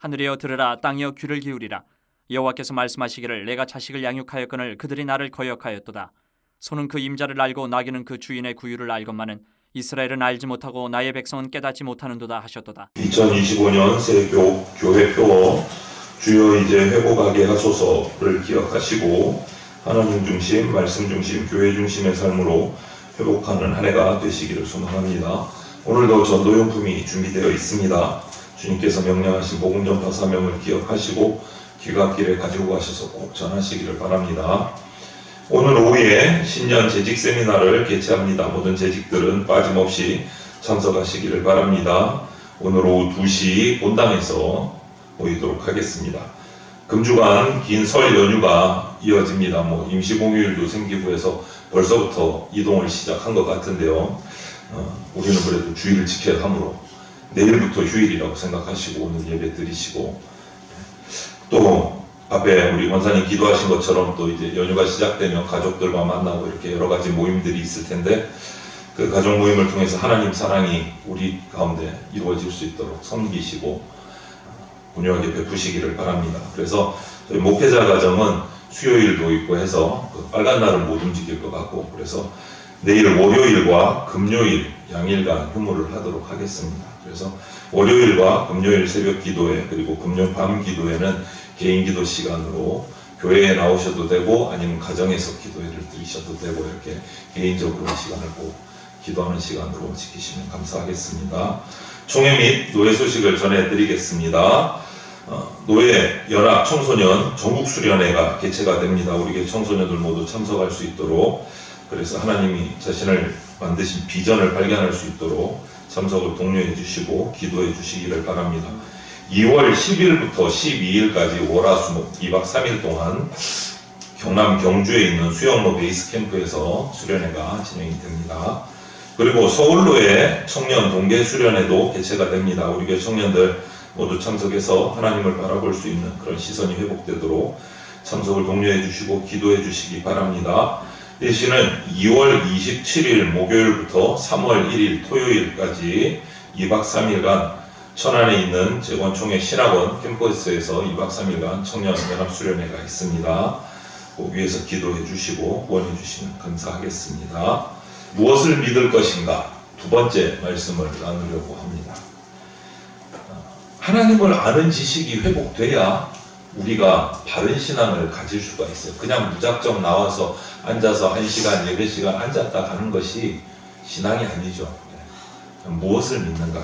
하늘이여 들으라. 땅이여 귀를 기울이라. 여호와께서 말씀하시기를 내가 자식을 양육하였거늘 그들이 나를 거역하였도다. 소는 그 임자를 알고 나귀는 그 주인의 구유를 알건만은 이스라엘은 알지 못하고 나의 백성은 깨닫지 못하는도다 하셨도다. 2025년 새 교회 주여 이제 회복하게 하소서를 기억하시고 하나님 중심, 말씀 중심, 교회 중심의 삶으로 회복하는 한 해가 되시기를 소망합니다. 오늘도 전도용품이 준비되어 있습니다. 주님께서 명령하신 복음 전파 사명을 기억하시고 귀갓길에 가지고 가셔서 꼭 전하시기를 바랍니다. 오늘 오후에 신년 재직 세미나를 개최합니다. 모든 재직들은 빠짐없이 참석하시기를 바랍니다. 오늘 오후 2시 본당에서 모이도록 하겠습니다. 금주간 긴 설 연휴가 이어집니다. 임시공휴일도 생기고 해서 벌써부터 이동을 시작한 것 같은데요. 우리는 그래도 주의를 지켜야 하므로 내일부터 휴일이라고 생각하시고 오늘 예배 드리시고, 또 앞에 우리 원사님 기도하신 것처럼 또 이제 연휴가 시작되면 가족들과 만나고 이렇게 여러 가지 모임들이 있을 텐데, 그 가족 모임을 통해서 하나님 사랑이 우리 가운데 이루어질 수 있도록 섬기시고 분유하게 베푸시기를 바랍니다. 그래서 저희 목회자 가정은 수요일도 있고 해서 그 빨간 날은 못 움직일 것 같고, 그래서 내일 월요일과 금요일 양일간 휴무를 하도록 하겠습니다. 그래서 월요일과 금요일 새벽 기도회 그리고 금요일 밤 기도회는 개인 기도 시간으로 교회에 나오셔도 되고 아니면 가정에서 기도회를 드리셔도 되고 이렇게 개인적으로 시간을 꼭 기도하는 시간으로 지키시면 감사하겠습니다. 총회 및 노예 소식을 전해드리겠습니다. 노예, 연합, 청소년 전국 수련회가 개최가 됩니다. 우리 교회 청소년들 모두 참석할 수 있도록, 그래서 하나님이 자신을 만드신 비전을 발견할 수 있도록 참석을 독려해 주시고 기도해 주시기를 바랍니다. 2월 10일부터 12일까지 월화수목 2박 3일 동안 경남 경주에 있는 수영로 베이스 캠프에서 수련회가 진행이 됩니다. 그리고 서울로의 청년 동계 수련회도 개최가 됩니다. 우리 교회 청년들 모두 참석해서 하나님을 바라볼 수 있는 그런 시선이 회복되도록 참석을 독려해 주시고 기도해 주시기 바랍니다. 대신은 2월 27일 목요일부터 3월 1일 토요일까지 2박 3일간 천안에 있는 재건총회 신학원 캠퍼스에서 2박 3일간 청년연합수련회가 있습니다. 그 위에서 기도해 주시고 후원해 주시면 감사하겠습니다. 무엇을 믿을 것인가? 두 번째 말씀을 나누려고 합니다. 하나님을 아는 지식이 회복돼야 우리가 바른 신앙을 가질 수가 있어요. 그냥 무작정 나와서 앉아서 1시간, 예배 시간 앉았다 가는 것이 신앙이 아니죠. 무엇을 믿는가?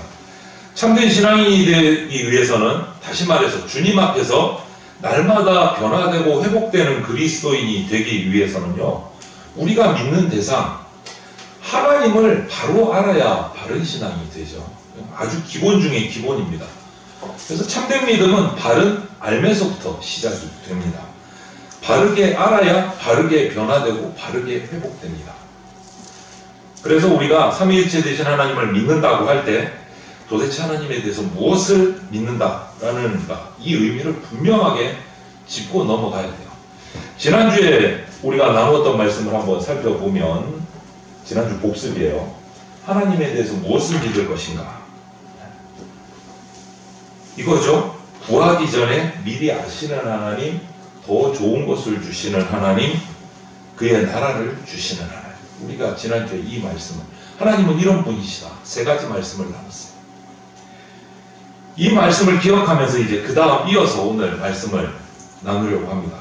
참된 신앙이 되기 위해서는, 다시 말해서 주님 앞에서 날마다 변화되고 회복되는 그리스도인이 되기 위해서는요, 우리가 믿는 대상, 하나님을 바로 알아야 바른 신앙이 되죠. 아주 기본 중에 기본입니다. 그래서 참된 믿음은 바른 알면서부터 시작이 됩니다. 바르게 알아야 바르게 변화되고 바르게 회복됩니다. 그래서 우리가 삼위일체 되신 하나님을 믿는다고 할 때 도대체 하나님에 대해서 무엇을 믿는다라는 이 의미를 분명하게 짚고 넘어가야 돼요. 지난주에 우리가 나누었던 말씀을 한번 살펴보면, 지난주 복습이에요. 하나님에 대해서 무엇을 믿을 것인가? 이거죠. 구하기 전에 미리 아시는 하나님, 더 좋은 것을 주시는 하나님, 그의 나라를 주시는 하나님. 우리가 지난주에 이 말씀을, 하나님은 이런 분이시다, 세 가지 말씀을 나눴어요. 이 말씀을 기억하면서 이제 그 다음 이어서 오늘 말씀을 나누려고 합니다.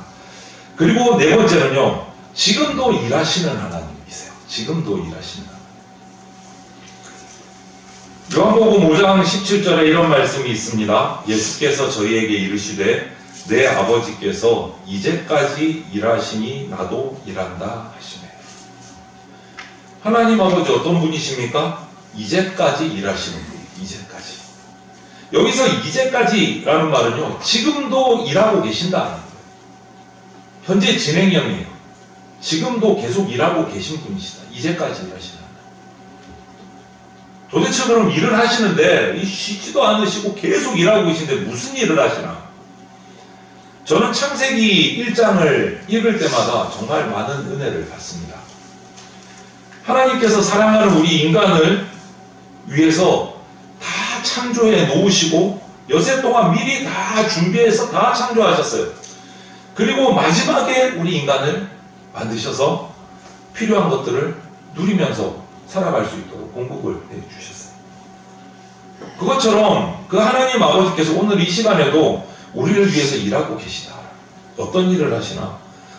그리고 네 번째는요, 지금도 일하시는 하나님이세요. 지금도 일하시는 하나님. 요한복음 5장 17절에 이런 말씀이 있습니다. 예수께서 저희에게 이르시되 내 아버지께서 이제까지 일하시니 나도 일한다 하시네. 하나님 아버지 어떤 분이십니까? 이제까지 일하시는 분. 이제까지. 여기서 이제까지라는 말은요, 지금도 일하고 계신다는 거예요. 현재 진행형이에요. 지금도 계속 일하고 계신 분이시다. 이제까지 일하시는. 도대체 그럼 일을 하시는데 쉬지도 않으시고 계속 일하고 계신데 무슨 일을 하시나? 저는 창세기 1장을 읽을 때마다 정말 많은 은혜를 받습니다. 하나님께서 사랑하는 우리 인간을 위해서 다 창조해 놓으시고 여세 동안 미리 다 준비해서 다 창조하셨어요. 그리고 마지막에 우리 인간을 만드셔서 필요한 것들을 누리면서 살아갈 수 있도록 공급을 해주셨어요. 그것처럼 그 하나님 아버지께서 오늘 이 시간에도 우리를 위해서 일하고 계시다. 어떤 일을 하시나?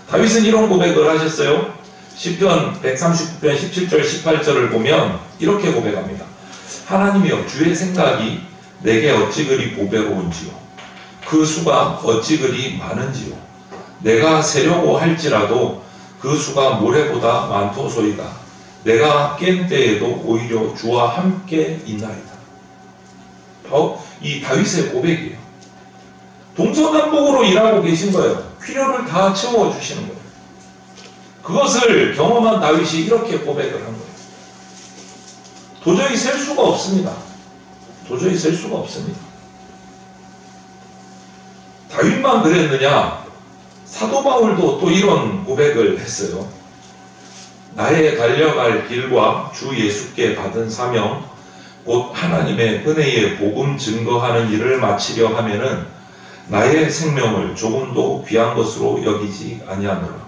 다윗은 이런 고백을 하셨어요. 시편 139편 17절 18절을 보면 이렇게 고백합니다. 하나님이여, 주의 생각이 내게 어찌 그리 보배로운지요, 그 수가 어찌 그리 많은지요. 내가 세려고 할지라도 그 수가 모래보다 많도소이다. 내가 깬 때에도 오히려 주와 함께 있나이다. 바로 이 다윗의 고백이에요. 동서남북으로 일하고 계신 거예요. 필요를 다 채워주시는 거예요. 그것을 경험한 다윗이 이렇게 고백을 한 거예요. 도저히 셀 수가 없습니다. 도저히 셀 수가 없습니다. 다윗만 그랬느냐? 사도 바울도 또 이런 고백을 했어요. 나의 달려갈 길과 주 예수께 받은 사명, 곧 하나님의 은혜의 복음 증거하는 일을 마치려 하면은 나의 생명을 조금도 귀한 것으로 여기지 아니하노라.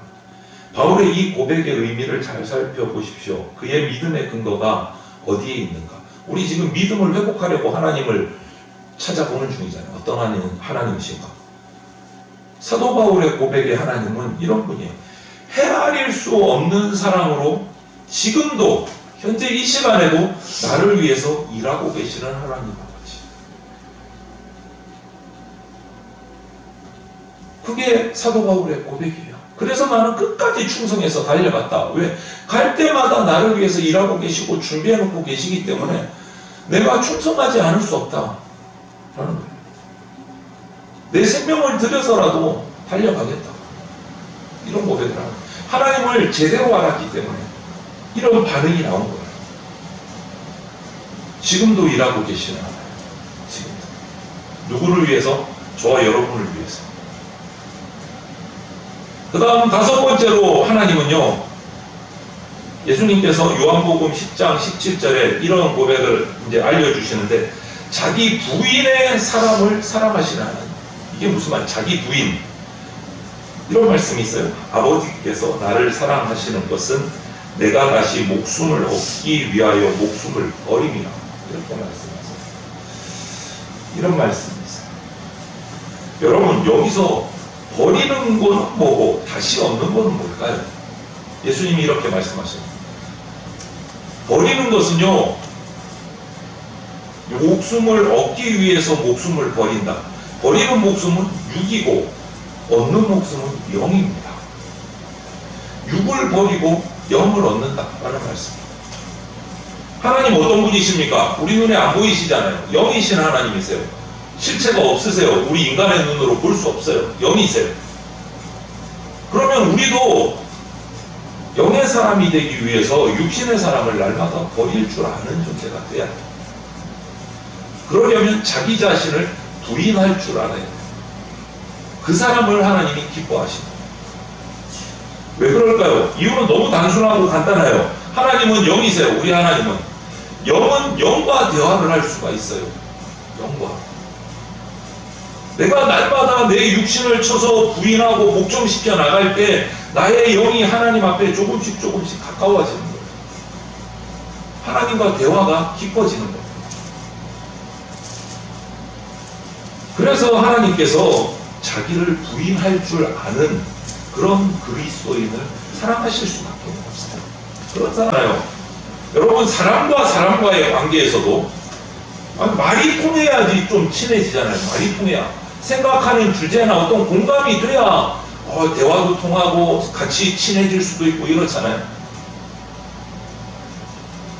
바울의 이 고백의 의미를 잘 살펴보십시오. 그의 믿음의 근거가 어디에 있는가? 우리 지금 믿음을 회복하려고 하나님을 찾아보는 중이잖아요. 어떤 하나님이신가? 사도 바울의 고백의 하나님은 이런 분이에요. 헤아릴 수 없는 사랑으로 지금도 현재 이 시간에도 나를 위해서 일하고 계시는 하나님 아버지. 그게 사도 바울의 고백이에요. 그래서 나는 끝까지 충성해서 달려갔다. 왜? 갈 때마다 나를 위해서 일하고 계시고 준비해놓고 계시기 때문에 내가 충성하지 않을 수 없다 라는 거예요. 내 생명을 들여서라도 달려가겠다. 이런 고백을 하고 하나님을 제대로 알았기 때문에 이런 반응이 나온 거예요. 지금도 일하고 계시는 하나님. 지금도. 누구를 위해서? 저와 여러분을 위해서. 그 다음 다섯 번째로 하나님은요, 예수님께서 요한복음 10장 17절에 이런 고백을 이제 알려주시는데, 자기 부인의 사람을 사랑하시는 하나님. 이게 무슨 말? 자기 부인. 이런 말씀이 있어요. 아버지께서 나를 사랑하시는 것은 내가 다시 목숨을 얻기 위하여 목숨을 버림이라. 이렇게 말씀하세요. 이런 말씀이 있어요. 여러분, 여기서 버리는 건 뭐고 다시 얻는 건 뭘까요? 예수님이 이렇게 말씀하셨어요. 버리는 것은요, 목숨을 얻기 위해서 목숨을 버린다. 버리는 목숨은 육이고 얻는 목숨은 영입니다. 육을 버리고 영을 얻는다라는 말씀입니다. 하나님 어떤 분이십니까? 우리 눈에 안 보이시잖아요. 영이신 하나님이세요. 실체가 없으세요. 우리 인간의 눈으로 볼 수 없어요. 영이세요. 그러면 우리도 영의 사람이 되기 위해서 육신의 사람을 날마다 버릴 줄 아는 존재가 돼야 돼요. 그러려면 자기 자신을 부인할 줄 알아야 돼요. 그 사람을 하나님이 기뻐하십니다. 왜 그럴까요? 이유는 너무 단순하고 간단해요. 하나님은 영이세요. 우리 하나님은. 영은 영과 대화를 할 수가 있어요. 영과. 내가 날마다 내 육신을 쳐서 부인하고 복종시켜 나갈 때 나의 영이 하나님 앞에 조금씩 가까워지는 거예요. 하나님과 대화가 깊어지는 거예요. 그래서 하나님께서 자기를 부인할 줄 아는 그런 그리스도인을 사랑하실 수밖에 없어요. 그렇잖아요. 여러분, 사람과 사람과의 관계에서도 말이 통해야지 좀 친해지잖아요. 말이 통해야. 생각하는 주제나 어떤 공감이 돼야 대화도 통하고 같이 친해질 수도 있고 이렇잖아요.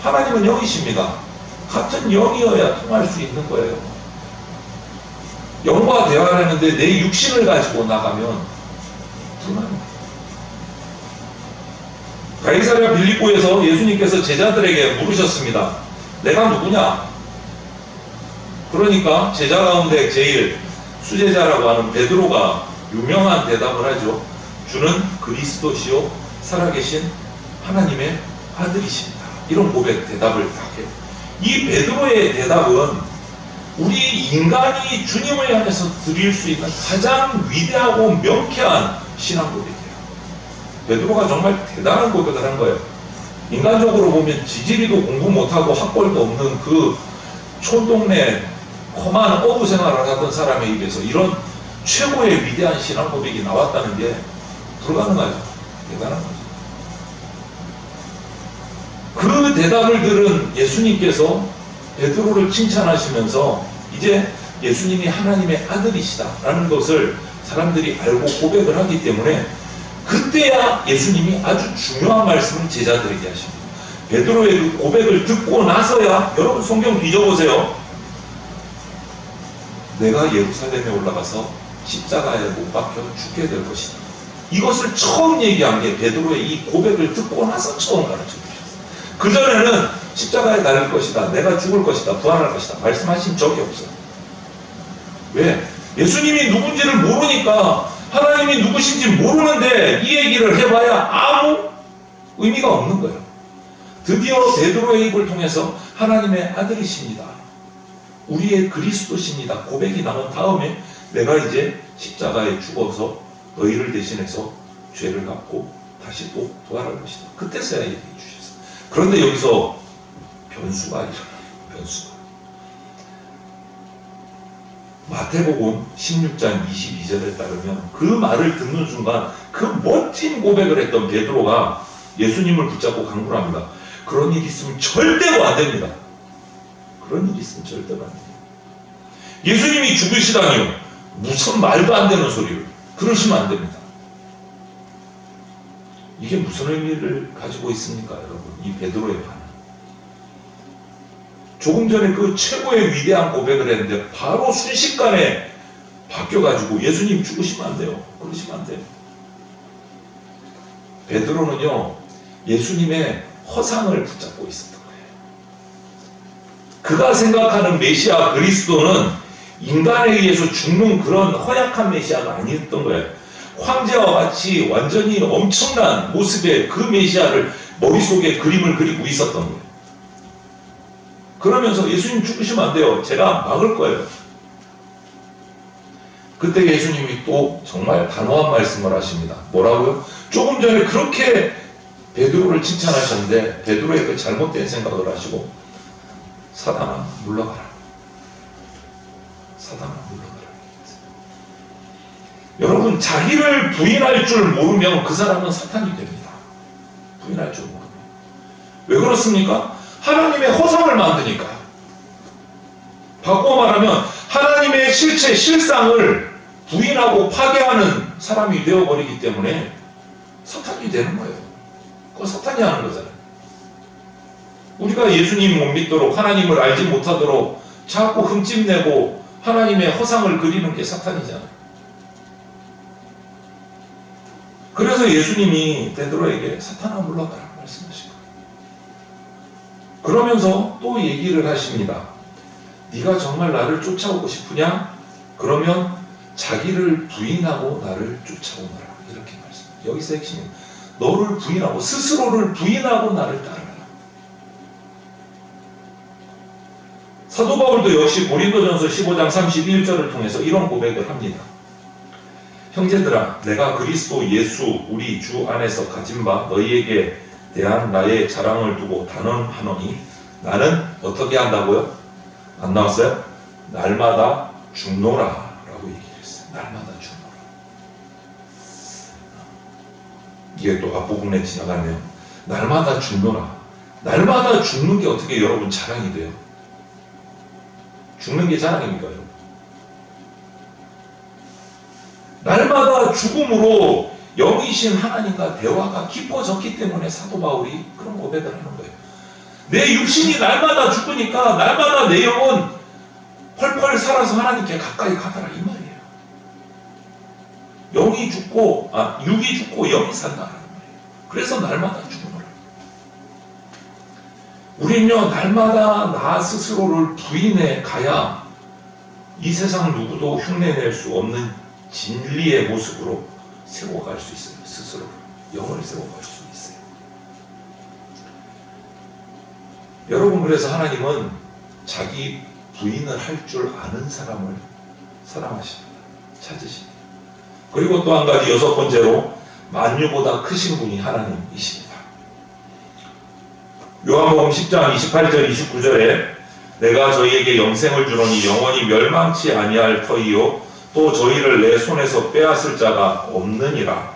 하나님은 영이십니다. 같은 영이어야 통할 수 있는 거예요. 영과 대화를 하는데 내 육신을 가지고 나가면 불가능해요. 가이사랴 빌립보에서 예수님께서 제자들에게 물으셨습니다. 내가 누구냐? 그러니까 제자 가운데 제일 수제자라고 하는 베드로가 유명한 대답을 하죠. 주는 그리스도시요 살아계신 하나님의 아들이십니다. 이런 고백 대답을 딱 해요. 이 베드로의 대답은 우리 인간이 주님을 향해서 드릴 수 있는 가장 위대하고 명쾌한 신앙 고백이에요. 베드로가 정말 대단한 고백을 한 거예요. 인간적으로 보면 지지리도 공부 못하고 학벌도 없는 그 촌동네 험한 어부 생활을 하던 사람의 입에서 이런 최고의 위대한 신앙 고백이 나왔다는 게 불가능하죠. 대단한 거죠. 그 대답을 들은 예수님께서 베드로를 칭찬하시면서 이제 예수님이 하나님의 아들이시다라는 것을 사람들이 알고 고백을 하기 때문에 그때야 예수님이 아주 중요한 말씀을 제자들에게 하십니다. 베드로의 그 고백을 듣고 나서야, 여러분 성경 뒤져보세요. 내가 예루살렘에 올라가서 십자가에 못 박혀 죽게 될 것이다. 이것을 처음 얘기한 게 베드로의 이 고백을 듣고 나서 처음 가르쳐 주셨어요. 그전에는 십자가에 달릴 것이다, 내가 죽을 것이다, 부활할 것이다 말씀하신 적이 없어요. 왜? 예수님이 누군지를 모르니까, 하나님이 누구신지 모르는데 이 얘기를 해봐야 아무 의미가 없는 거예요. 드디어 베드로의 입을 통해서 하나님의 아들이십니다, 우리의 그리스도십니다 고백이 나온 다음에 내가 이제 십자가에 죽어서 너희를 대신해서 죄를 갚고 다시 또 부활할 것이다, 그때서야 얘기해 주셨어요. 그런데 여기서 변수가 일어나요. 변수가. 마태복음 16장 22절에 따르면 그 말을 듣는 순간 그 멋진 고백을 했던 베드로가 예수님을 붙잡고 강구합니다. 그런 일이 있으면 절대로 안 됩니다. 그런 일이 있으면 절대로 안 됩니다. 예수님이 죽으시다니요, 무슨 말도 안 되는 소리를 그러시면 안 됩니다. 이게 무슨 의미를 가지고 있습니까, 여러분? 이 베드로의 반응. 조금 전에 그 최고의 위대한 고백을 했는데 바로 순식간에 바뀌어가지고 예수님 죽으시면 안 돼요, 그러시면 안 돼요. 베드로는요, 예수님의 허상을 붙잡고 있었던 거예요. 그가 생각하는 메시아 그리스도는 인간에 의해서 죽는 그런 허약한 메시아가 아니었던 거예요. 황제와 같이 완전히 엄청난 모습의 그 메시아를 머릿속에 그림을 그리고 있었던 거예요. 그러면서 예수님 죽으시면 안 돼요, 제가 막을 거예요. 그때 예수님이 또 정말 단호한 말씀을 하십니다. 뭐라고요? 조금 전에 그렇게 베드로를 칭찬하셨는데 베드로의 그 잘못된 생각을 하시고, 사단아 물러가라, 사단아 물러가라. 여러분, 자기를 부인할 줄 모르면 그 사람은 사탄이 됩니다. 부인할 줄 모르면. 왜 그렇습니까? 하나님의 허상을 만드니까. 바꿔 말하면 하나님의 실체, 실상을 부인하고 파괴하는 사람이 되어버리기 때문에 사탄이 되는 거예요. 그거 사탄이 하는 거잖아요. 우리가 예수님 못 믿도록, 하나님을 알지 못하도록 자꾸 흠집내고 하나님의 허상을 그리는 게 사탄이잖아요. 그래서 예수님이 베드로에게 사탄아 물러가라 말씀하신 거예요. 그러면서 또 얘기를 하십니다. 네가 정말 나를 쫓아오고 싶으냐? 그러면 자기를 부인하고 나를 쫓아오너라. 이렇게 말씀해요. 여기서 핵심이 너를 부인하고, 스스로를 부인하고 나를 따르라. 사도 바울도 역시 고린도전서 15장 31절을 통해서 이런 고백을 합니다. 형제들아, 내가 그리스도 예수 우리 주 안에서 가진 바 너희에게 대한 나의 자랑을 두고 단언하노니 나는 어떻게 한다고요? 안 나왔어요? 날마다 죽노라 라고 얘기를 했어요. 날마다 죽노라. 이게 또 앞부분에 지나가네요. 날마다 죽노라. 날마다 죽는 게 어떻게 여러분 자랑이 돼요? 죽는 게 자랑입니까, 여러분? 날마다 죽음으로 영이신 하나님과 대화가 깊어졌기 때문에 사도 바울이 그런 고백을 하는 거예요. 내 육신이 날마다 죽으니까 날마다 내 영은 펄펄 살아서 하나님께 가까이 가더라, 이 말이에요. 영이 죽고, 육이 죽고 영이 산다는 말이에요. 그래서 날마다 죽음을. 우린요, 날마다 나 스스로를 부인해 가야 이 세상 누구도 흉내낼 수 없는 진리의 모습으로 세워갈 수 있어요. 스스로 영을 세워갈 수 있어요. 여러분, 그래서 하나님은 자기 부인을 할 줄 아는 사람을 사랑하십니다. 찾으십니다. 그리고 또 한 가지, 여섯 번째로 만유보다 크신 분이 하나님이십니다. 요한복음 10장 28절 29절에 내가 저희에게 영생을 주노니 영원히 멸망치 아니할 터이요 또 저희를 내 손에서 빼앗을 자가 없느니라.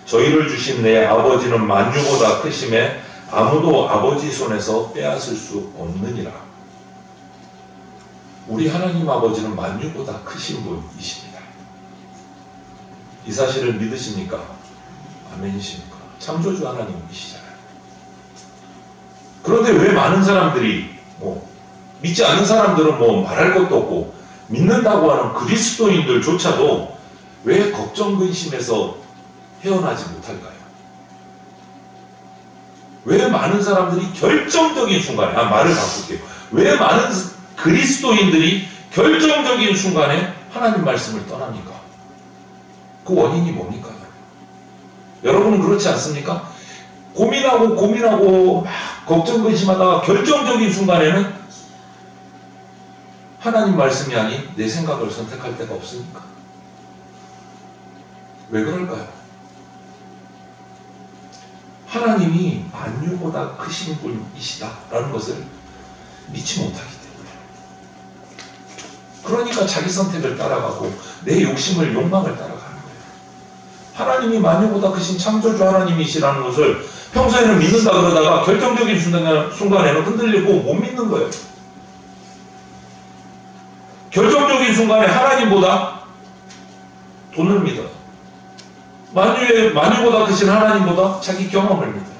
저희를 주신 내 아버지는 만유보다 크심에 아무도 아버지 손에서 빼앗을 수 없느니라. 우리 하나님 아버지는 만유보다 크신 분이십니다. 이 사실을 믿으십니까? 아멘이십니까? 창조주 하나님이시잖아요. 그런데 왜 많은 사람들이 믿지 않는 사람들은 말할 것도 없고 믿는다고 하는 그리스도인들조차도 왜 걱정 근심에서 헤어나지 못할까요? 왜 많은 사람들이 결정적인 순간에 말을 바꿀게요. 왜 많은 그리스도인들이 결정적인 순간에 하나님 말씀을 떠납니까? 그 원인이 뭡니까? 여러분은 그렇지 않습니까? 고민하고 막 걱정 근심하다가 결정적인 순간에는 하나님 말씀이 아닌 내 생각을 선택할 때가 없습니까? 왜 그럴까요? 하나님이 만유보다 크신 분이시다라는 것을 믿지 못하기 때문에, 그러니까 자기 선택을 따라가고 내 욕심을 욕망을 따라가는 거예요. 하나님이 만유보다 크신 창조주 하나님이시라는 것을 평소에는 믿는다 그러다가 결정적인 순간에는 흔들리고 못 믿는 거예요. 결정적인 순간에 하나님보다 돈을 믿어요. 만유보다 크신 하나님보다 자기 경험을 믿어요.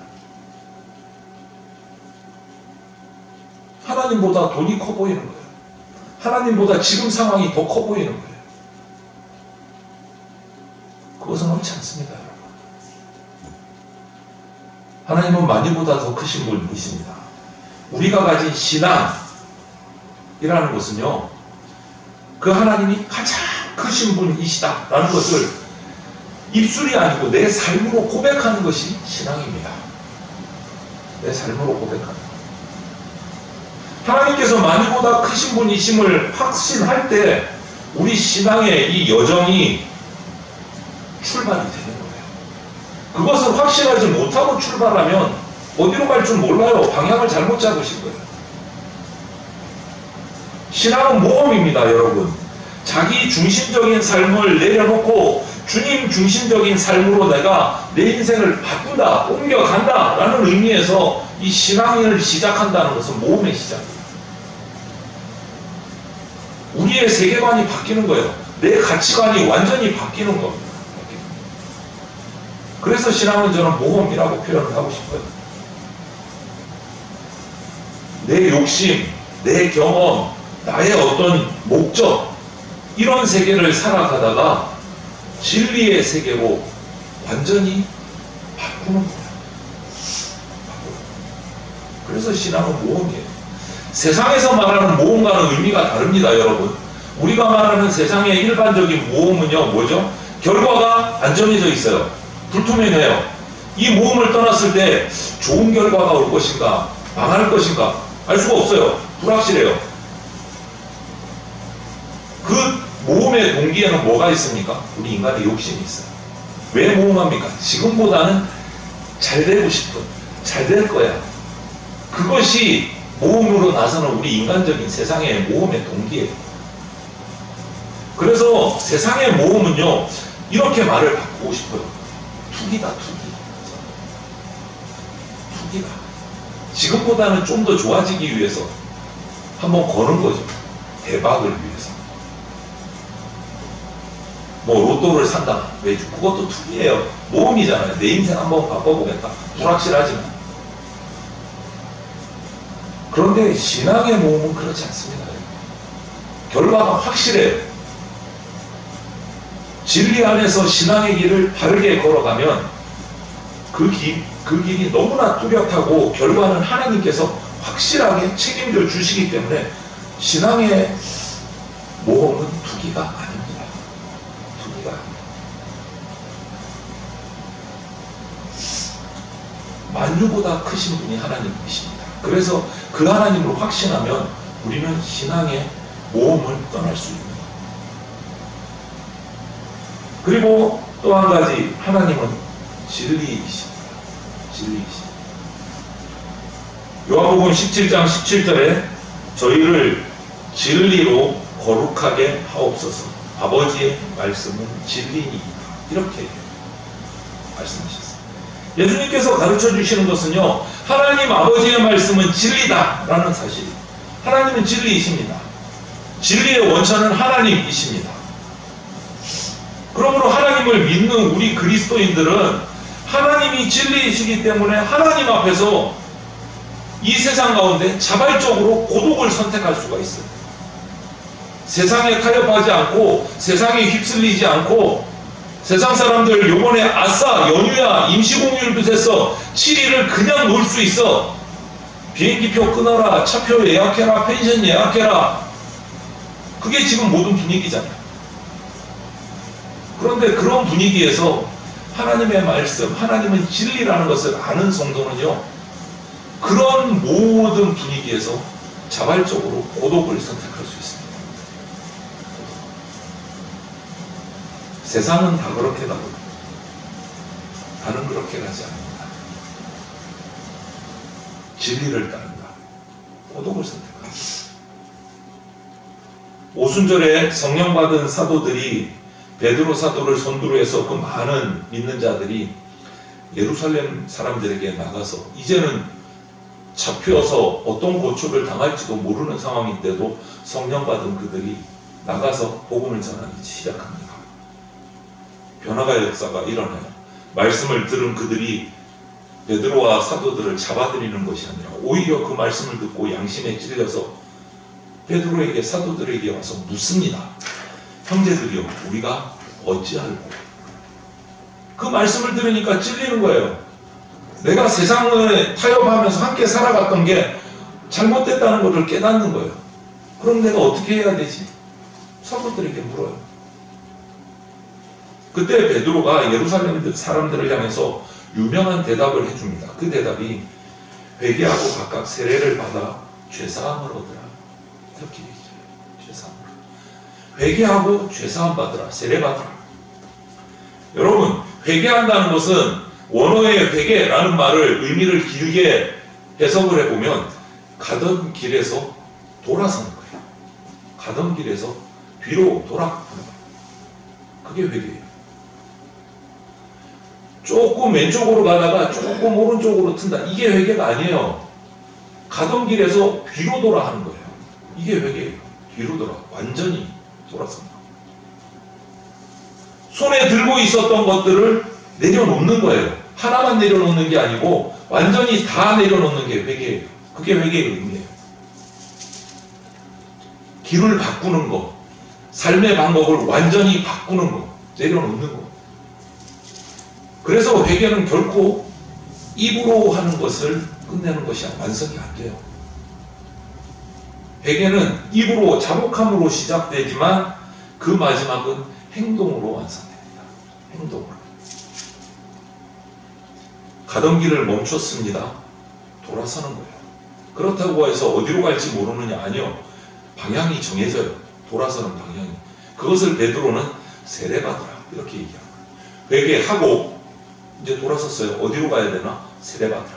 하나님보다 돈이 커 보이는 거예요. 하나님보다 지금 상황이 더 커 보이는 거예요. 그것은 옳지 않습니다, 여러분. 하나님은 만유보다 더 크신 분이십니다. 우리가 가진 신앙이라는 것은요, 그 하나님이 가장 크신 분이시다라는 것을 입술이 아니고 내 삶으로 고백하는 것이 신앙입니다. 내 삶으로 고백하는 것. 하나님께서 만유보다 크신 분이심을 확신할 때 우리 신앙의 이 여정이 출발이 되는 거예요. 그것을 확신하지 못하고 출발하면 어디로 갈 줄 몰라요. 방향을 잘못 잡으신 거예요. 신앙은 모험입니다, 여러분. 자기 중심적인 삶을 내려놓고 주님 중심적인 삶으로 내가 내 인생을 바꾼다, 옮겨간다 라는 의미에서 이 신앙을 시작한다는 것은 모험의 시작입니다. 우리의 세계관이 바뀌는 거예요. 내 가치관이 완전히 바뀌는 겁니다. 그래서 신앙은 저는 모험이라고 표현을 하고 싶어요. 내 욕심, 내 경험, 나의 어떤 목적, 이런 세계를 살아가다가 진리의 세계로 완전히 바꾸는 거예요. 그래서 신앙은 모험이에요. 세상에서 말하는 모험과는 의미가 다릅니다, 여러분. 우리가 말하는 세상의 일반적인 모험은요, 뭐죠? 결과가 안 정해져 있어요. 불투명해요. 이 모험을 떠났을 때 좋은 결과가 올 것인가, 망할 것인가 알 수가 없어요. 불확실해요. 그 모험의 동기에는 뭐가 있습니까? 우리 인간의 욕심이 있어요. 왜 모험합니까? 지금보다는 잘 되고 싶은, 잘 될 거야. 그것이 모험으로 나서는 우리 인간적인 세상의 모험의 동기예요. 그래서 세상의 모험은요, 이렇게 말을 바꾸고 싶어요. 투기다, 투기. 투기다. 지금보다는 좀 더 좋아지기 위해서 한번 거는 거죠. 대박을 위해서. 로또를 산다, 매주. 그것도 투기예요. 모험이잖아요. 내 인생 한번 바꿔보겠다. 불확실하지만. 그런데 신앙의 모험은 그렇지 않습니다. 결과가 확실해요. 진리 안에서 신앙의 길을 바르게 걸어가면 그 길이 너무나 뚜렷하고 결과는 하나님께서 확실하게 책임져 주시기 때문에 신앙의 모험은 투기가 아닙니다. 투기가 아닙니다. 만유보다 크신 분이 하나님이십니다. 그래서 그 하나님을 확신하면 우리는 신앙의 모험을 떠날 수 있는 것. 그리고 또 한 가지, 하나님은 진리이십니다. 진리이십니다. 요한복음 17장 17절에 저희를 진리로 거룩하게 하옵소서. 아버지의 말씀은 진리니이다. 이렇게 말씀하셨습니다. 예수님께서 가르쳐 주시는 것은요, 하나님 아버지의 말씀은 진리다라는 사실. 하나님은 진리이십니다. 진리의 원천은 하나님이십니다. 그러므로 하나님을 믿는 우리 그리스도인들은 하나님이 진리이시기 때문에 하나님 앞에서 이 세상 가운데 자발적으로 고독을 선택할 수가 있어요. 세상에 타협하지 않고, 세상에 휩쓸리지 않고, 세상 사람들 요번에 아싸 연휴야 임시공휴일도 됐어 7일을 그냥 놀 수 있어. 비행기표 끊어라, 차표 예약해라, 펜션 예약해라. 그게 지금 모든 분위기잖아요. 그런데 그런 분위기에서 하나님의 말씀, 하나님은 진리라는 것을 아는 성도는요, 그런 모든 분위기에서 자발적으로 고독을 선택할 수 있습니다. 세상은 다 그렇게 나옵니다. 나는 그렇게 가지 않는다. 진리를 따른다. 고독을 선택한다. 오순절에 성령 받은 사도들이, 베드로 사도를 선두로 해서 그 많은 믿는 자들이 예루살렘 사람들에게 나가서, 이제는 잡혀서 어떤 고초를 당할지도 모르는 상황인데도 성령 받은 그들이 나가서 복음을 전하기 시작합니다. 변화가 역사가 일어나요. 말씀을 들은 그들이 베드로와 사도들을 잡아들이는 것이 아니라 오히려 그 말씀을 듣고 양심에 찔려서 베드로에게, 사도들에게 와서 묻습니다. 형제들이여, 우리가 어찌할꼬? 그 말씀을 들으니까 찔리는 거예요. 내가 세상을 타협하면서 함께 살아갔던 게 잘못됐다는 것을 깨닫는 거예요. 그럼 내가 어떻게 해야 되지? 사도들에게 물어요. 그때 베드로가 예루살렘 사람들을 향해서 유명한 대답을 해줍니다. 그 대답이 회개하고 각각 세례를 받아 죄사함을 얻으라. 이렇게 얘기해요. 죄사함을. 회개하고 죄사함 받으라. 세례 받으라. 여러분, 회개한다는 것은 원어의 회개라는 말을 의미를 길게 해석을 해보면 가던 길에서 돌아서는 거예요. 가던 길에서 뒤로 돌아가는 거예요. 그게 회개예요. 조금 왼쪽으로 가다가 조금 오른쪽으로 튼다. 이게 회개가 아니에요. 가던 길에서 뒤로 돌아 하는 거예요. 이게 회개예요. 뒤로 돌아. 완전히 돌아선다. 손에 들고 있었던 것들을 내려놓는 거예요. 하나만 내려놓는 게 아니고 완전히 다 내려놓는 게 회개예요. 그게 회개의 의미예요. 길을 바꾸는 거, 삶의 방법을 완전히 바꾸는 거, 내려놓는 거. 그래서 회개는 결코 입으로 하는 것을 끝내는 것이 완성이 안 돼요. 회개는 입으로 자복함으로 시작되지만 그 마지막은 행동으로 완성됩니다. 행동으로. 가던 길을 멈췄습니다. 돌아서는 거예요. 그렇다고 해서 어디로 갈지 모르느냐? 아니요. 방향이 정해져요. 돌아서는 방향이. 그것을 베드로는 세례받으라 이렇게 얘기합니다. 회개하고 이제 돌아섰어요. 어디로 가야 되나? 세례받으라.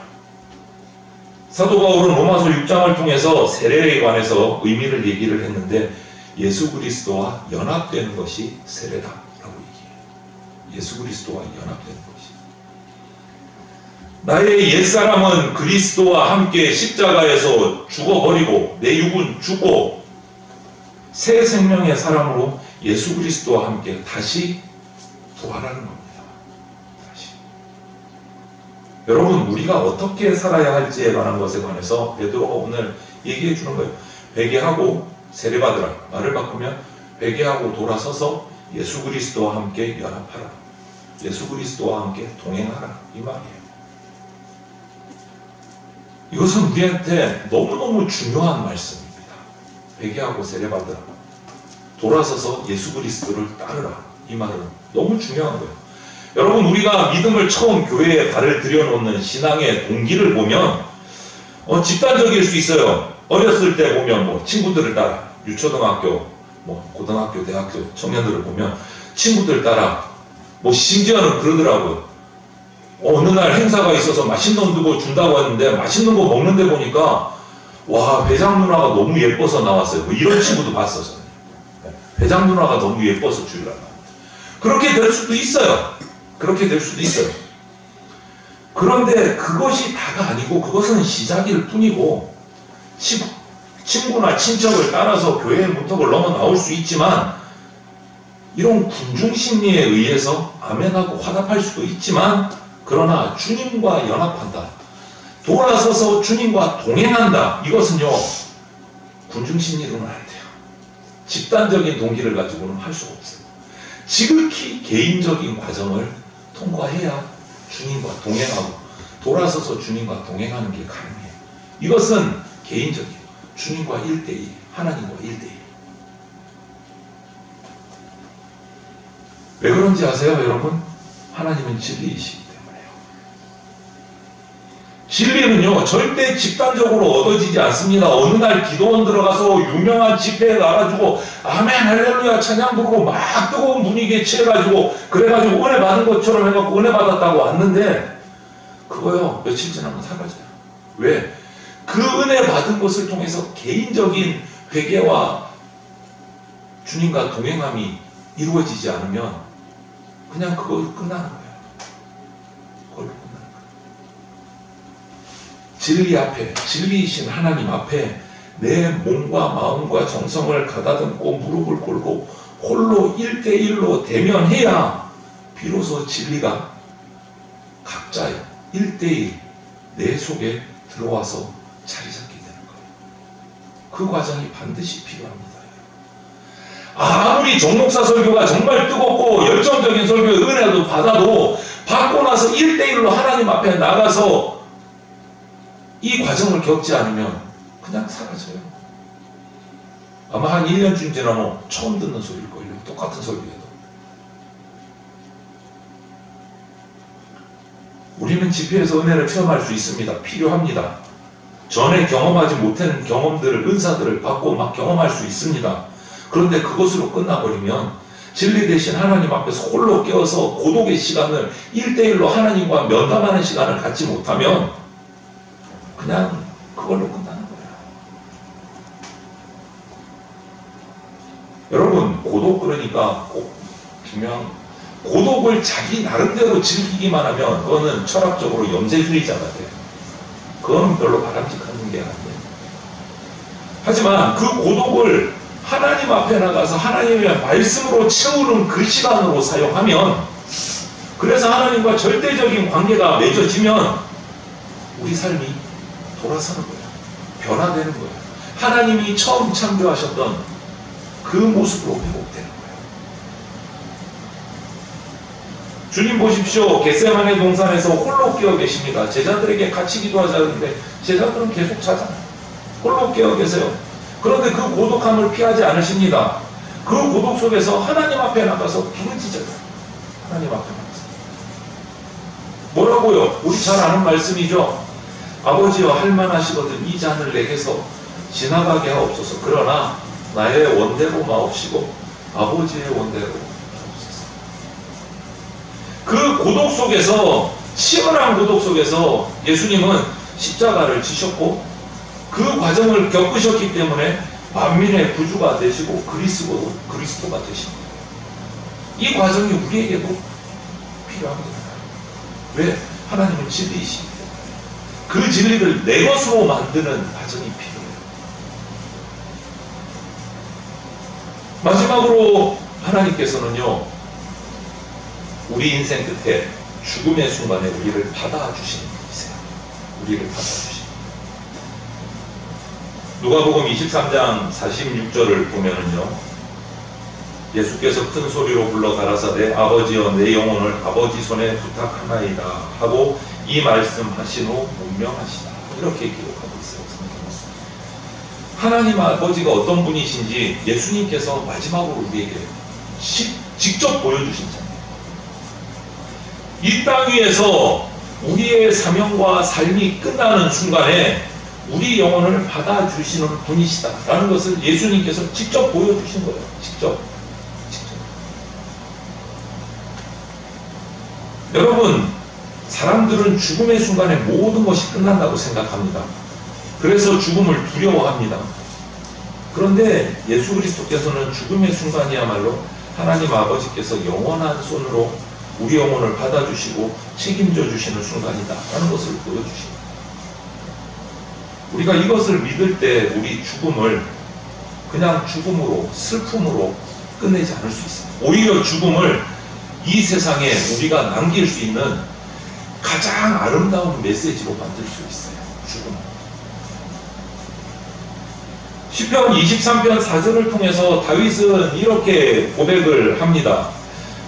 사도 바울은 로마서 6장을 통해서 세례에 관해서 의미를 얘기를 했는데 예수 그리스도와 연합되는 것이 세례다라고 얘기해요. 예수 그리스도와 연합되는 것이. 나의 옛사람은 그리스도와 함께 십자가에서 죽어버리고 내 육은 죽고 새 생명의 사람으로 예수 그리스도와 함께 다시 부활하는 겁니다. 여러분, 우리가 어떻게 살아야 할지에 관한 것에 관해서 베드로가 오늘 얘기해 주는 거예요. 회개하고 세례받으라. 말을 바꾸면 회개하고 돌아서서 예수 그리스도와 함께 연합하라. 예수 그리스도와 함께 동행하라. 이 말이에요. 이것은 우리한테 너무너무 중요한 말씀입니다. 회개하고 세례받으라. 돌아서서 예수 그리스도를 따르라. 이 말은 너무 중요한 거예요. 여러분, 우리가 믿음을 처음 교회에 발을 들여놓는 신앙의 동기를 보면 집단적일 수 있어요. 어렸을 때 보면 친구들을 따라 유초등학교, 고등학교, 대학교 청년들을 보면 친구들 따라 심지어는 그러더라고요. 어느 날 행사가 있어서 맛있는 거 준다고 했는데 맛있는 거 먹는데 보니까 와, 회장 누나가 너무 예뻐서 나왔어요. 이런 친구도 봤었어요. 회장 누나가 너무 예뻐서 주려고. 그렇게 될 수도 있어요. 그렇게 될 수도 있어요. 그런데 그것이 다가 아니고 그것은 시작일 뿐이고, 친구나 친척을 따라서 교회의 문턱을 넘어 나올 수 있지만, 이런 군중 심리에 의해서 아멘하고 화답할 수도 있지만, 그러나 주님과 연합한다, 돌아서서 주님과 동행한다, 이것은요 군중 심리로는 안 돼요. 집단적인 동기를 가지고는 할 수가 없어요. 지극히 개인적인 과정을 통과해야 주님과 동행하고 돌아서서 주님과 동행하는 게 가능해요. 이것은 개인적이에요. 주님과 1대1, 하나님과 1대1. 왜 그런지 아세요, 여러분? 하나님은 진리이시기 때문에요. 진리는요 절대 집단적으로 얻어지지 않습니다. 어느 날 기도원 들어가서 유명한 집회에 나가지고 아멘 할렐루야 찬양 부르고 막 뜨거운 분위기에 취해가지고 그래가지고 은혜 받은 것처럼 해갖고 은혜 받았다고 왔는데, 그거요 며칠 지나면 사라져요. 왜? 그 은혜 받은 것을 통해서 개인적인 회개와 주님과 동행함이 이루어지지 않으면 그냥 그걸로 끝나는 거예요. 그걸로 끝나는 거예요. 진리 앞에, 진리이신 하나님 앞에 내 몸과 마음과 정성을 가다듬고 무릎을 꿇고 홀로 1대1로 대면해야 비로소 진리가 각자의 1대1 내 속에 들어와서 자리 잡게 되는 거예요. 그 과정이 반드시 필요합니다. 아무리 정목사 설교가 정말 뜨겁고 열정적인 설교의 은혜도 받아도 받고 나서 1대1로 하나님 앞에 나가서 이 과정을 겪지 않으면 그냥 사라져요. 아마 한 1년쯤 지나면 처음 듣는 소리일걸요. 똑같은 설교에도. 우리는 집회에서 은혜를 체험할 수 있습니다. 필요합니다. 전에 경험하지 못한 경험들을, 은사들을 받고 막 경험할 수 있습니다. 그런데 그것으로 끝나버리면 진리 대신 하나님 앞에서 홀로 깨어서 고독의 시간을 1대1로 하나님과 면담하는 시간을 갖지 못하면 그냥 그걸로 끝나는 거예요. 여러분, 고독 그러니까 꼭 중요한, 고독을 자기 나름대로 즐기기만 하면 그거는 철학적으로 염세주의자가 돼요. 그건 별로 바람직한 게 아니에요. 하지만 그 고독을 하나님 앞에 나가서 하나님의 말씀으로 채우는 그 시간으로 사용하면, 그래서 하나님과 절대적인 관계가 맺어지면 우리 삶이 돌아서는 거예요. 변화되는 거예요. 하나님이 처음 창조하셨던 그 모습으로 회복되는 거예요. 주님 보십시오. 겟세마네 동산에서 홀로 깨어 계십니다. 제자들에게 같이 기도하자는데 제자들은 계속 자잖아요. 홀로 깨어 계세요. 그런데 그 고독함을 피하지 않으십니다. 그 고독 속에서 하나님 앞에 나가서 부르짖어요. 하나님 앞에 나가서. 뭐라고요? 우리 잘 아는 말씀이죠. 아버지여, 할만하시거든 이 잔을 내게서 지나가게 하옵소서. 그러나 나의 원대로 마옵시고 아버지의 원대로 하옵소서. 그 고독 속에서, 치열한 고독 속에서 예수님은 십자가를 지셨고 그 과정을 겪으셨기 때문에 만민의 구주가 되시고 그리스도가 되신 거예요. 이 과정이 우리에게도 필요합니다. 왜? 하나님은 진리이시기 때문에 그 진리를 내 것으로 만드는 과정이 필요해요. 마지막으로 하나님께서는요, 우리 인생 끝에 죽음의 순간에 우리를 받아주시는 분이세요. 우리를 받아주시는. 누가복음 23장 46절을 보면은요, 예수께서 큰 소리로 불러 가라사대 아버지여 내 영혼을 아버지 손에 부탁하나이다 하고 이 말씀하신 후 운명하시다. 이렇게 기록하고 있어요. 하나님 아버지가 어떤 분이신지 예수님께서 마지막으로 우리에게 직접 보여주신 자예요. 이 땅 위에서 우리의 사명과 삶이 끝나는 순간에 우리 영혼을 받아주시는 분이시다라는 것을 예수님께서 직접 보여주신 거예요. 직접. 여러분, 사람들은 죽음의 순간에 모든 것이 끝난다고 생각합니다. 그래서 죽음을 두려워합니다. 그런데 예수 그리스도께서는 죽음의 순간이야말로 하나님 아버지께서 영원한 손으로 우리 영혼을 받아주시고 책임져 주시는 순간이다라는 것을 보여주십니다. 우리가 이것을 믿을 때 우리 죽음을 그냥 죽음으로, 슬픔으로 끝내지 않을 수 있습니다. 오히려 죽음을 이 세상에 우리가 남길 수 있는 가장 아름다운 메시지로 만들 수 있어요. 죽음. 시편 23편 4절을 통해서 다윗은 이렇게 고백을 합니다.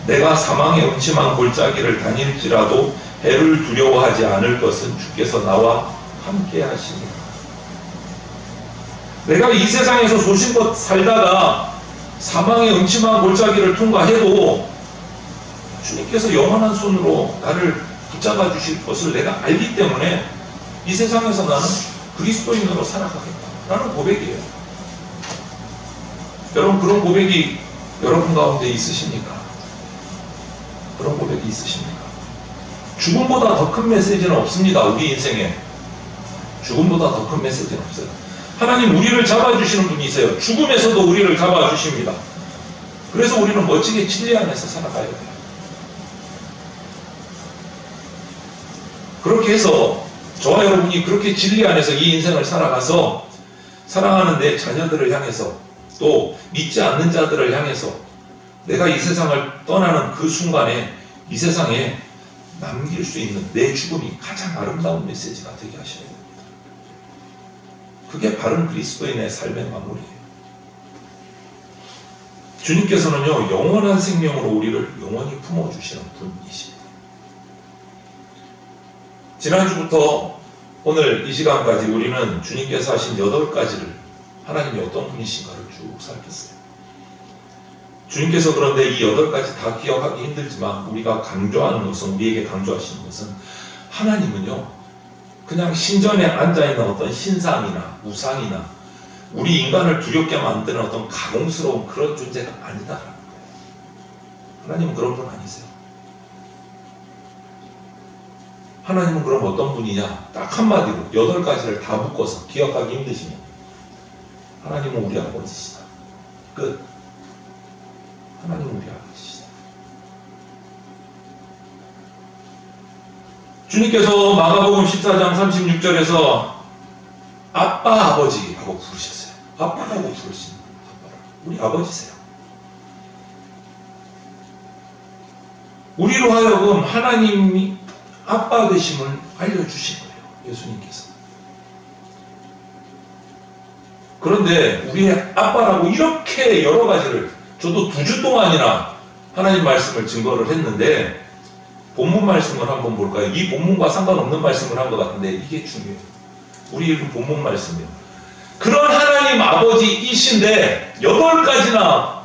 내가 사망의 음침한 골짜기를 다닐지라도 해를 두려워하지 않을 것은 주께서 나와 함께 하시니라. 내가 이 세상에서 소신껏 살다가 사망의 음침한 골짜기를 통과해도 주님께서 영원한 손으로 나를 붙잡아 주실 것을 내가 알기 때문에 이 세상에서 나는 그리스도인으로 살아가겠다라는 고백이에요. 여러분, 그런 고백이 여러분 가운데 있으십니까? 그런 고백이 있으십니까? 죽음보다 더 큰 메시지는 없습니다. 우리 인생에 죽음보다 더 큰 메시지는 없어요. 하나님 우리를 잡아주시는 분이세요. 죽음에서도 우리를 잡아주십니다. 그래서 우리는 멋지게 진리 안에서 살아가야 돼요. 그렇게 해서 저와 여러분이 그렇게 진리 안에서 이 인생을 살아가서 사랑하는 내 자녀들을 향해서 또 믿지 않는 자들을 향해서 내가 이 세상을 떠나는 그 순간에 이 세상에 남길 수 있는 내 죽음이 가장 아름다운 메시지가 되게 하셔야 됩니다. 그게 바른 그리스도인의 삶의 마무리예요. 주님께서는요, 영원한 생명으로 우리를 영원히 품어주시는 분이십니다. 지난주부터 오늘 이 시간까지 우리는 주님께서 하신 8가지를 하나님이 어떤 분이신가를 쭉 살폈어요. 주님께서 그런데 이 8가지 다 기억하기 힘들지만 우리가 강조하는 것은, 우리에게 강조하시는 것은 하나님은요, 그냥 신전에 앉아있는 어떤 신상이나 우상이나 우리 인간을 두렵게 만드는 어떤 가공스러운 그런 존재가 아니다라는 거예요. 하나님은 그런 분 아니세요. 하나님은 그럼 어떤 분이냐? 딱 한마디로 8가지를 다 묶어서 기억하기 힘드시면 하나님은 우리 아버지시다. 끝. 하나님은 우리 아버지시다. 주님께서 마가복음 14장 36절에서 아빠 아버지라고 부르셨어요. 아빠라고 부르시는 우리 아버지세요. 우리로 하여금 하나님이 아빠 되심을 알려주신 거예요. 예수님께서. 그런데 우리의 아빠라고 이렇게 여러 가지를, 저도 2주 동안이나 하나님 말씀을 증거를 했는데 본문 말씀을 한번 볼까요? 이 본문과 상관없는 말씀을 한 것 같은데 이게 중요해요. 우리 읽은 본문 말씀이요. 그런 하나님 아버지이신데 8가지나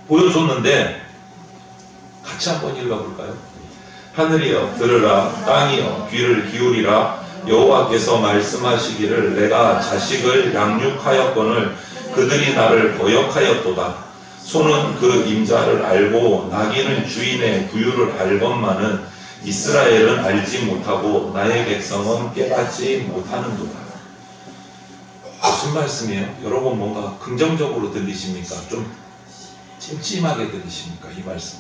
보여줬는데 같이 한번 읽어볼까요? 하늘이여 들으라, 땅이여 귀를 기울이라. 여호와께서 말씀하시기를 내가 자식을 양육하였거늘 그들이 나를 거역하였도다. 소는 그 임자를 알고 나귀는 주인의 구유를 알건만은 이스라엘은 알지 못하고 나의 백성은 깨닫지 못하는도다. 무슨 말씀이에요? 여러분 뭔가 긍정적으로 들리십니까? 좀 찜찜하게 들리십니까? 이 말씀.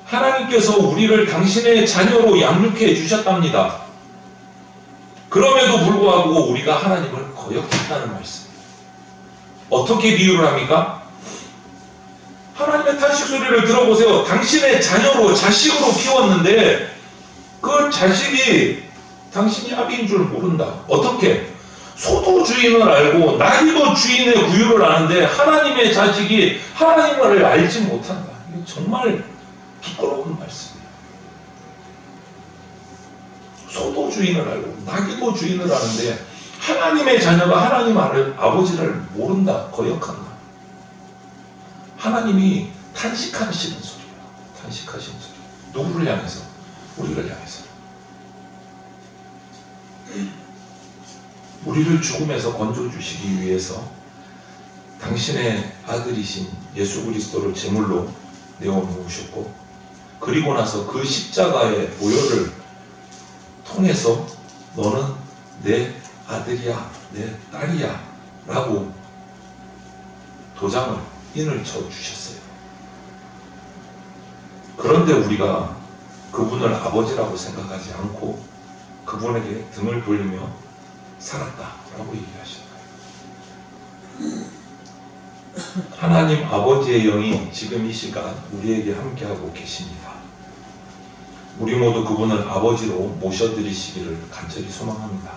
하나님께서 우리를 당신의 자녀로 양육해 주셨답니다. 그럼에도 불구하고 우리가 하나님을 거역했다는 말씀. 어떻게 비유를 합니까? 하나님의 탄식 소리를 들어보세요. 당신의 자녀로, 자식으로 키웠는데 그 자식이 당신이 아비인 줄 모른다. 어떻게? 소도 주인을 알고 나귀도 주인의 구유를 아는데 하나님의 자식이 하나님을 알지 못한다. 이거 정말 부끄러운 말씀이에요. 소도 주인을 알고 나귀도 주인을 아는데 하나님의 자녀가 하나님 아버지를 모른다, 거역한다. 하나님이 탄식하시는 소리예요. 탄식하시는 소리. 누구를 향해서? 우리를 향해서. 우리를 죽음에서 건져주시기 위해서 당신의 아들이신 예수 그리스도를 제물로 내어놓으셨고, 그리고 나서 그 십자가의 보혈을 통해서 너는 내 아들이야, 내 딸이야 라고 도장을, 인을 쳐주셨어요. 그런데 우리가 그분을 아버지라고 생각하지 않고 그분에게 등을 돌리며 살았다라고 얘기하시는 거예요. 하나님 아버지의 영이 지금 이 시간 우리에게 함께하고 계십니다. 우리 모두 그분을 아버지로 모셔드리시기를 간절히 소망합니다.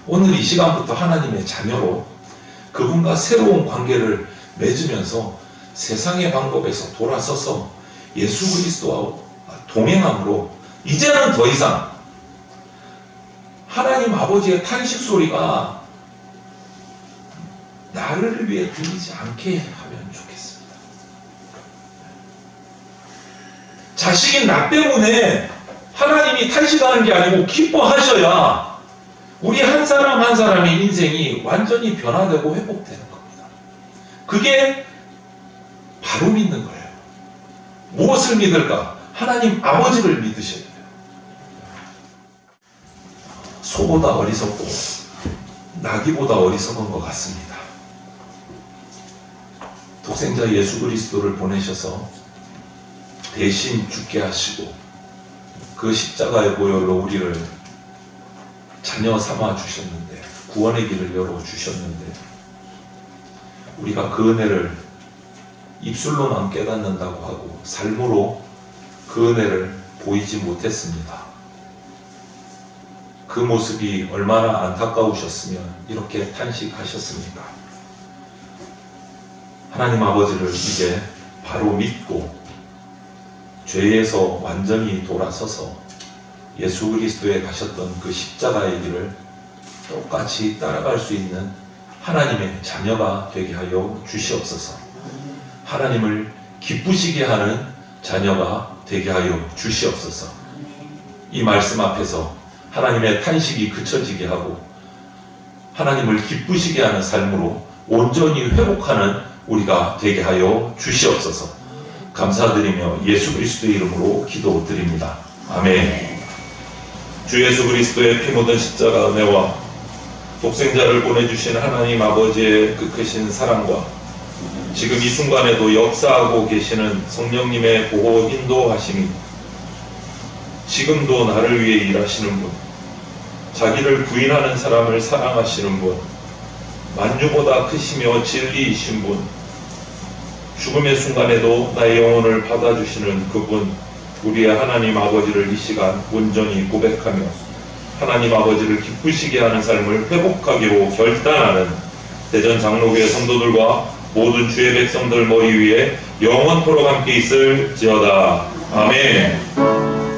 오늘 이 시간부터 하나님의 자녀로 그분과 새로운 관계를 맺으면서 세상의 방법에서 돌아서서 예수 그리스도와 동행함으로 이제는 더 이상 하나님 아버지의 탄식 소리가 나를 위해 들리지 않게 하면 좋겠습니다. 자식인 나 때문에 하나님이 탄식하는 게 아니고 기뻐하셔야 우리 한 사람 한 사람의 인생이 완전히 변화되고 회복되는 겁니다. 그게 바로 믿는 거예요. 무엇을 믿을까? 하나님 아버지를 믿으셔야 돼요. 소보다 어리석고 나귀보다 어리석은 것 같습니다. 독생자 예수 그리스도를 보내셔서 대신 죽게 하시고 그 십자가의 보혈로 우리를 자녀 삼아 주셨는데, 구원의 길을 열어 주셨는데, 우리가 그 은혜를 입술로만 깨닫는다고 하고 삶으로 그 은혜를 보이지 못했습니다. 그 모습이 얼마나 안타까우셨으면 이렇게 탄식하셨습니까? 하나님 아버지를 이제 바로 믿고 죄에서 완전히 돌아서서 예수 그리스도에 가셨던 그 십자가의 길을 똑같이 따라갈 수 있는 하나님의 자녀가 되게 하여 주시옵소서. 하나님을 기쁘시게 하는 자녀가 되게 하여 주시옵소서. 이 말씀 앞에서 하나님의 탄식이 그쳐지게 하고 하나님을 기쁘시게 하는 삶으로 온전히 회복하는 우리가 되게 하여 주시옵소서. 감사드리며 예수 그리스도의 이름으로 기도드립니다. 아멘. 주 예수 그리스도의 피 묻은 십자가 은혜와 독생자를 보내주신 하나님 아버지의 그 크신 사랑과 지금 이 순간에도 역사하고 계시는 성령님의 보호 인도하심이 지금도 나를 위해 일하시는 분, 자기를 부인하는 사람을 사랑하시는 분, 만유보다 크시며 진리이신 분, 죽음의 순간에도 나의 영혼을 받아주시는 그분, 우리의 하나님 아버지를 이 시간 온전히 고백하며 하나님 아버지를 기쁘시게 하는 삶을 회복하기로 결단하는 대전 장로교회 성도들과 모든 주의 백성들 머리 위에 영원토록 함께 있을지어다. 아멘.